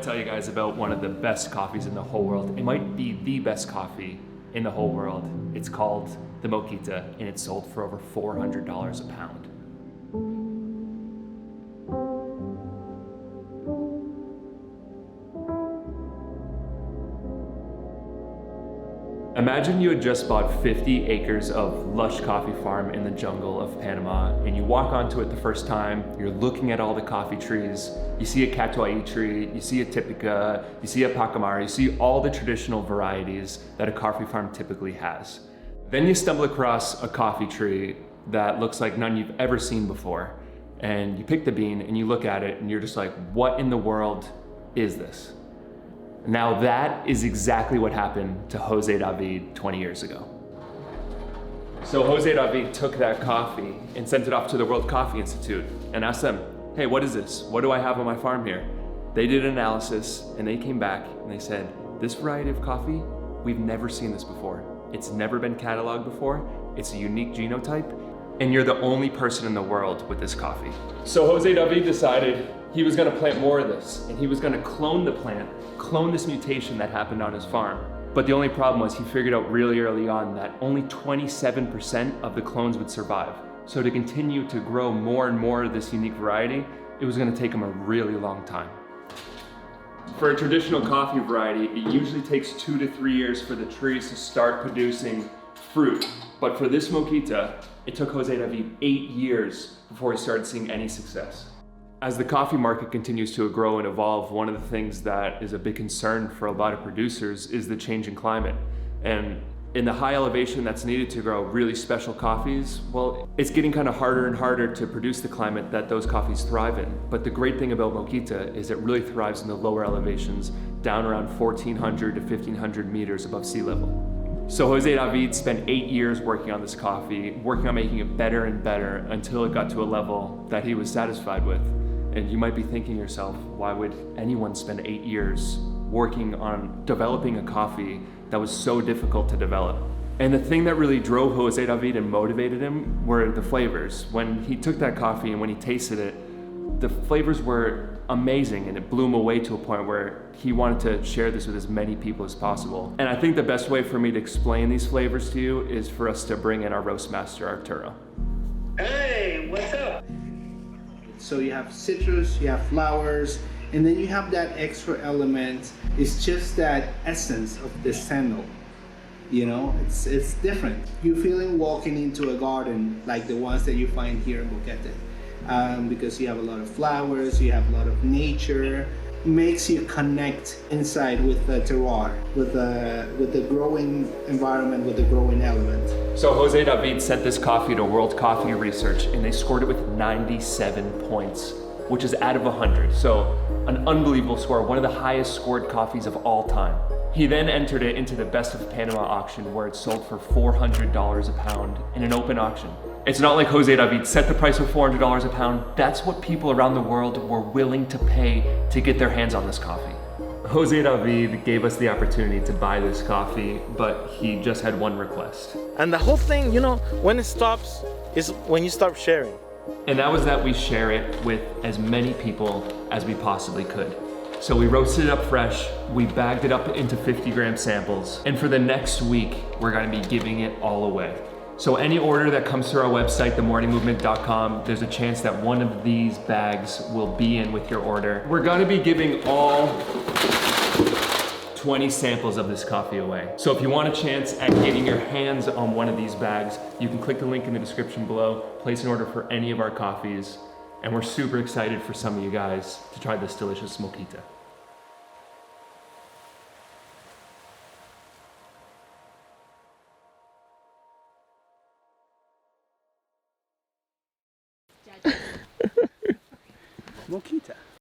to tell you guys about one of the best coffees in the whole world. It might be the best coffee in the whole world. It's called the Moquita, and it's sold for over $400 a pound. Imagine you had just bought 50 acres of lush coffee farm in the jungle of Panama, and you walk onto it the first time, you're looking at all the coffee trees, you see a Catuai tree, you see a Typica, you see a Pacamara, you see all the traditional varieties that a coffee farm typically has. Then you stumble across a coffee tree that looks like none you've ever seen before, and you pick the bean and you look at it and you're just like, what in the world is this? Now that is exactly what happened to Jose David 20 years ago. So Jose David took that coffee and sent it off to the World Coffee Institute and asked them, hey, what is this? What do I have on my farm here? They did an analysis and they came back and they said, this variety of coffee, we've never seen this before. It's never been cataloged before. It's a unique genotype, and you're the only person in the world with this coffee. So Jose David decided he was gonna plant more of this, and he was gonna clone the plant, clone this mutation that happened on his farm. But the only problem was he figured out really early on that only 27% of the clones would survive. So to continue to grow more and more of this unique variety, it was gonna take him a really long time. For a traditional coffee variety, it usually takes 2 to 3 years for the trees to start producing fruit. But for this Moquita, it took Jose David 8 years before he started seeing any success. As the coffee market continues to grow and evolve, one of the things that is a big concern for a lot of producers is the change in climate. And in the high elevation that's needed to grow really special coffees, well, it's getting kind of harder and harder to produce the climate that those coffees thrive in. But the great thing about Moquita is it really thrives in the lower elevations, down around 1,400 to 1,500 meters above sea level. So Jose David spent 8 years working on this coffee, working on making it better and better until it got to a level that he was satisfied with. And you might be thinking to yourself, why would anyone spend 8 years working on developing a coffee that was so difficult to develop? And the thing that really drove Jose David and motivated him were the flavors. When he took that coffee and when he tasted it, the flavors were amazing, and it blew him away to a point where he wanted to share this with as many people as possible. And I think the best way for me to explain these flavors to you is for us to bring in our roast master, Arturo. Hey, what's up? So you have citrus, you have flowers, and then you have that extra element. It's just that essence of the sandal. You know, it's different. You're feeling walking into a garden like the ones that you find here in Boquete, because you have a lot of flowers, you have a lot of nature. Makes you connect inside with the terroir, with the growing environment, with the growing element. So Jose David sent this coffee to World Coffee Research, and they scored it with 97 points, which is out of 100. So an unbelievable score, one of the highest scored coffees of all time. He then entered it into the Best of Panama auction, where it sold for $400 a pound in an open auction. It's not like Jose David set the price of $400 a pound. That's what people around the world were willing to pay to get their hands on this coffee. Jose David gave us the opportunity to buy this coffee, but he just had one request. And the whole thing, you know, when it stops is when you start sharing. And that was that we share it with as many people as we possibly could. So we roasted it up fresh, we bagged it up into 50-gram samples, and for the next week, we're gonna be giving it all away. So any order that comes through our website, themorningmovement.com, there's a chance that one of these bags will be in with your order. We're gonna be giving all 20 samples of this coffee away. So if you want a chance at getting your hands on one of these bags, you can click the link in the description below, place an order for any of our coffees, and we're super excited for some of you guys to try this delicious Moquita. Moquita.